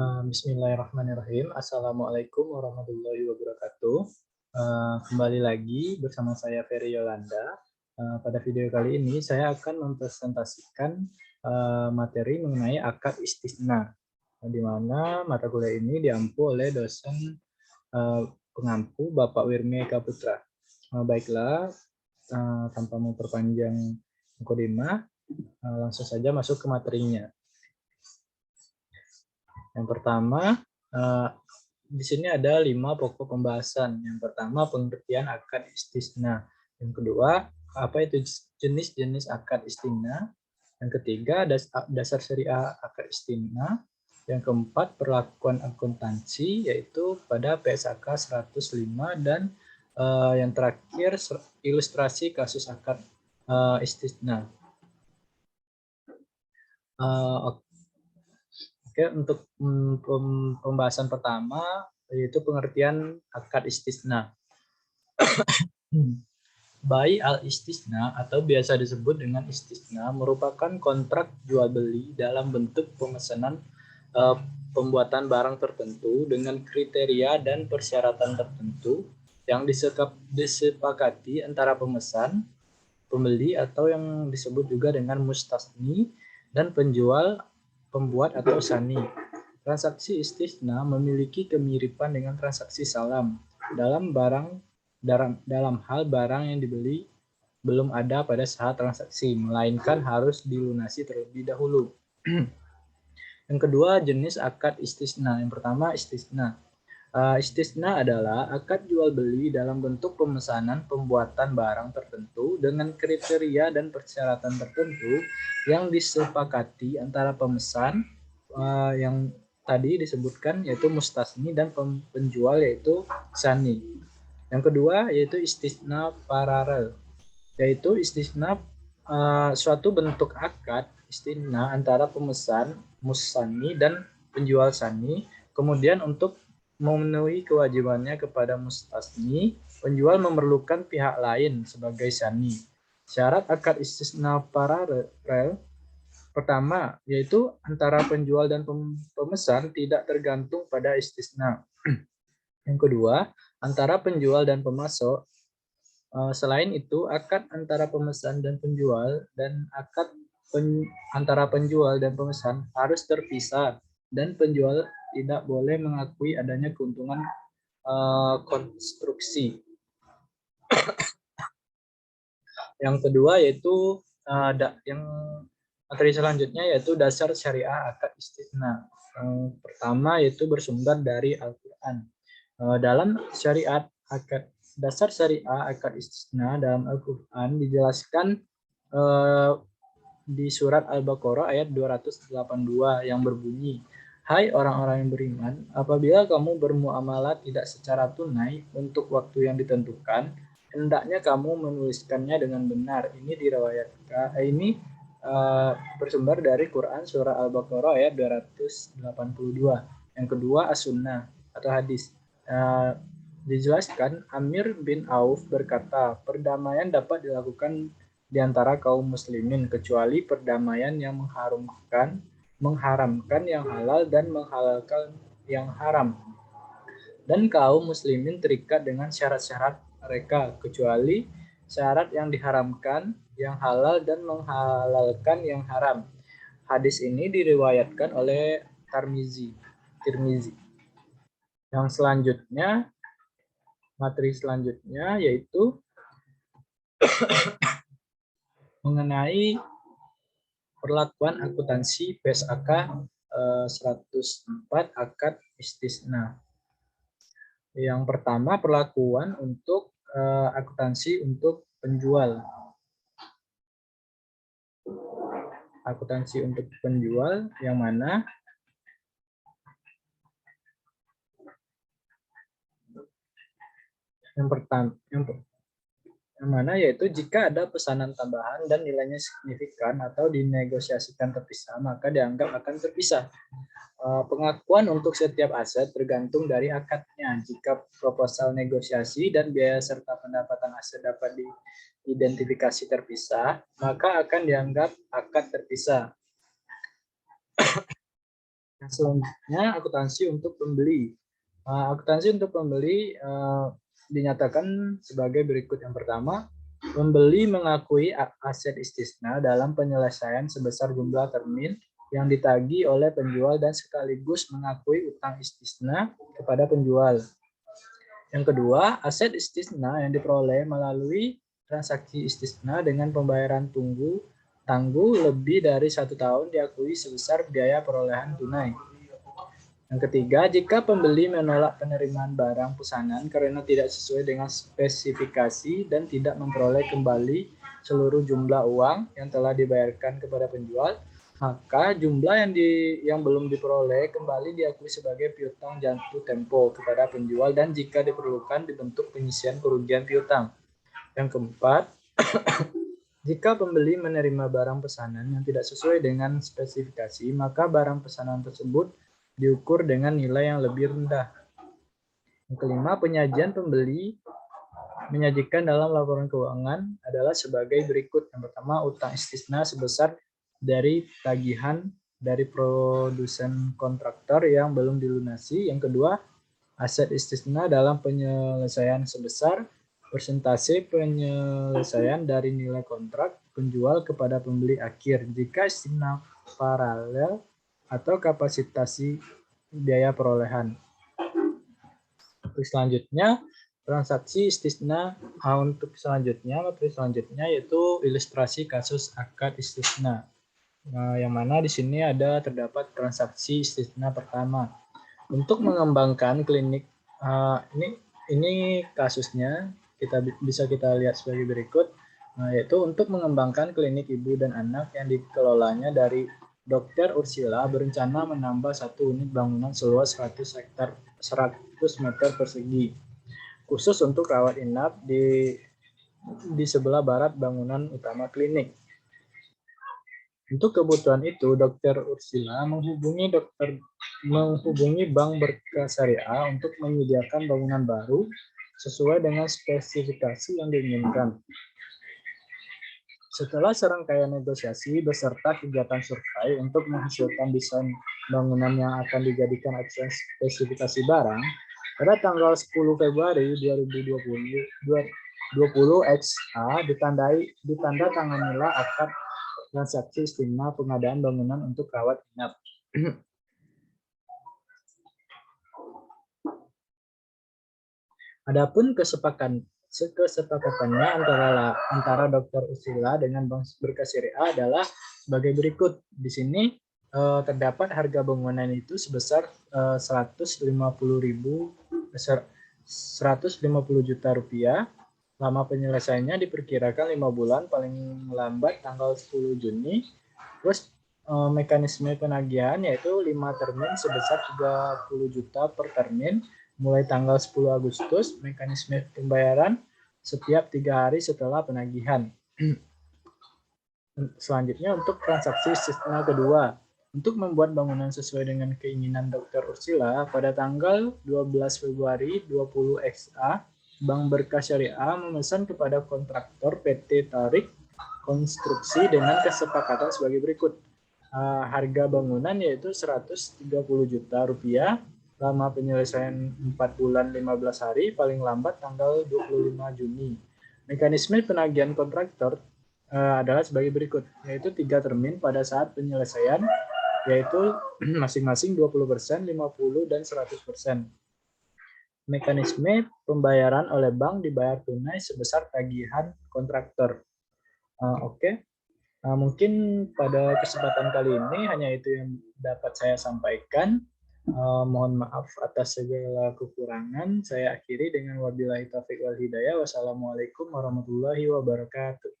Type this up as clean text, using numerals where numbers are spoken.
Bismillahirrahmanirrahim. Assalamualaikum warahmatullahi wabarakatuh. Kembali lagi bersama saya Ferry Yolanda. Pada video kali ini saya akan mempresentasikan materi mengenai akad istisna, di mana mata kuliah ini diampu oleh dosen pengampu Bapak Wirmi Eka Putra. Baiklah, tanpa memperpanjang mukadimah, langsung saja masuk ke materinya. Yang pertama, di sini ada 5 pokok pembahasan. Yang pertama, pengertian akad istisna. Yang kedua, apa itu jenis-jenis akad istisna. Yang ketiga, dasar syariah akad istisna. Yang keempat, perlakuan akuntansi, yaitu pada PSAK 105. Dan yang terakhir, ilustrasi kasus akad istisna. Oke, untuk pembahasan pertama yaitu pengertian akad istisna. Bai al-istisna atau biasa disebut dengan istisna merupakan kontrak jual beli dalam bentuk pemesanan pembuatan barang tertentu dengan kriteria dan persyaratan tertentu yang disepakati antara pemesan, pembeli atau yang disebut juga dengan mustasni dan penjual, pembuat atau sani. Transaksi istisna memiliki kemiripan dengan transaksi salam dalam hal barang yang dibeli belum ada pada saat transaksi, melainkan harus dilunasi terlebih dahulu. Yang kedua, jenis akad istisna. Yang pertama, istisna. Istisna adalah akad jual beli dalam bentuk pemesanan pembuatan barang tertentu dengan kriteria dan persyaratan tertentu yang disepakati antara pemesan yang tadi disebutkan yaitu mustasni dan penjual yaitu sani. Yang kedua yaitu istisna paralel, yaitu istisna suatu bentuk akad istisna antara pemesan musani dan penjual sani, kemudian untuk memenuhi kewajibannya kepada mustasni, penjual memerlukan pihak lain sebagai sani. Syarat akad istisna paralel pertama yaitu antara penjual dan pemesan tidak tergantung pada istisna. Yang kedua, antara penjual dan pemasok. Selain itu, akad antara pemesan dan penjual dan akad antara penjual dan pemesan harus terpisah dan penjual tidak boleh mengakui adanya keuntungan konstruksi. Yang kedua yaitu yang materi selanjutnya yaitu dasar syariah akad istisna. Yang pertama yaitu bersumber dari Al-Quran. Dalam syariat akad dasar syariah akad istisna dalam Al-Quran dijelaskan di surat Al-Baqarah ayat 282 yang berbunyi, "Hai orang-orang yang beriman, apabila kamu bermuamalah tidak secara tunai untuk waktu yang ditentukan, hendaknya kamu menuliskannya dengan benar." Ini diriwayatkan, bersumber dari Quran surah Al-Baqarah ayat 282. Yang kedua as-sunnah atau hadis. Dijelaskan Amir bin Auf berkata, perdamaian dapat dilakukan di antara kaum muslimin kecuali perdamaian yang mengharamkan yang halal dan menghalalkan yang haram. Dan kaum muslimin terikat dengan syarat-syarat mereka kecuali syarat yang diharamkan yang halal dan menghalalkan yang haram. Hadis ini diriwayatkan oleh Tirmizi. Yang selanjutnya, materi selanjutnya yaitu mengenai perlakuan akuntansi PSAK 104 akad istisna. Yang pertama, perlakuan untuk akuntansi untuk penjual. Akuntansi untuk penjual yang mana yang mana yaitu jika ada pesanan tambahan dan nilainya signifikan atau dinegosiasikan terpisah, maka dianggap akan terpisah. Pengakuan untuk setiap aset tergantung dari akadnya. Jika proposal negosiasi dan biaya serta pendapatan aset dapat diidentifikasi terpisah, maka akan dianggap akad terpisah. Yang Selanjutnya, akuntansi untuk pembeli. Akuntansi untuk pembeli dinyatakan sebagai berikut. Yang pertama, pembeli mengakui aset istisna dalam penyelesaian sebesar jumlah termin yang ditagih oleh penjual dan sekaligus mengakui utang istisna kepada penjual. Yang kedua, aset istisna yang diperoleh melalui transaksi istisna dengan pembayaran tangguh lebih dari 1 tahun diakui sebesar biaya perolehan tunai. Yang ketiga, jika pembeli menolak penerimaan barang pesanan karena tidak sesuai dengan spesifikasi dan tidak memperoleh kembali seluruh jumlah uang yang telah dibayarkan kepada penjual, maka jumlah yang belum diperoleh kembali diakui sebagai piutang jatuh tempo kepada penjual dan jika diperlukan dibentuk penyisian kerugian piutang. Yang keempat, jika pembeli menerima barang pesanan yang tidak sesuai dengan spesifikasi, maka barang pesanan tersebut diukur dengan nilai yang lebih rendah. Yang kelima, penyajian pembeli menyajikan dalam laporan keuangan adalah sebagai berikut. Yang pertama, utang istisna sebesar dari tagihan dari produsen kontraktor yang belum dilunasi. Yang kedua, aset istisna dalam penyelesaian sebesar persentase penyelesaian dari nilai kontrak penjual kepada pembeli akhir jika istisna paralel atau kapasitasi biaya perolehan. Untuk selanjutnya, transaksi istisna. Untuk selanjutnya, materi selanjutnya yaitu ilustrasi kasus akad istisna. Yang mana di sini terdapat transaksi istisna pertama. Untuk mengembangkan klinik, ini kasusnya bisa kita lihat sebagai berikut, yaitu untuk mengembangkan klinik ibu dan anak yang dikelolanya dari Dr. Ursula berencana menambah 1 unit bangunan seluas 100 meter persegi, khusus untuk rawat inap di sebelah barat bangunan utama klinik. Untuk kebutuhan itu, Dr. Ursula menghubungi Bank Berkas Syariah untuk menyediakan bangunan baru sesuai dengan spesifikasi yang diinginkan. Setelah serangkaian negosiasi beserta kegiatan survei untuk menghasilkan desain bangunan yang akan dijadikan acuan spesifikasi barang, pada tanggal 10 Februari 2020 XA ditandatanganilah akad transaksi istisna pengadaan bangunan untuk rawat inap. Adapun kesepakatannya antara Dr. Ursula dengan Bank Berkas Syariah adalah sebagai berikut. Di sini terdapat harga bangunan itu sebesar 150 juta rupiah. Lama penyelesaiannya diperkirakan 5 bulan, paling lambat tanggal 10 Juni. Terus mekanisme penagihan yaitu 5 termin sebesar 30 juta per termin mulai tanggal 10 Agustus, mekanisme pembayaran setiap 3 hari setelah penagihan. Selanjutnya untuk transaksi istisna kedua. Untuk membuat bangunan sesuai dengan keinginan Dr. Ursula, pada tanggal 12 Februari 20 XA, Bank Berkas Syariah memesan kepada kontraktor PT Tarik Konstruksi dengan kesepakatan sebagai berikut. Harga bangunan yaitu 130 juta rupiah, lama penyelesaian 4 bulan 15 hari, paling lambat tanggal 25 Juni. Mekanisme penagihan kontraktor adalah sebagai berikut, yaitu 3 termin pada saat penyelesaian, yaitu masing-masing 20%, 50%, dan 100%. Mekanisme pembayaran oleh bank dibayar tunai sebesar tagihan kontraktor. Oke. Mungkin pada kesempatan kali ini hanya itu yang dapat saya sampaikan. Mohon maaf atas segala kekurangan. Saya akhiri dengan wabillahi taufiq wal hidayah. Wassalamualaikum warahmatullahi wabarakatuh.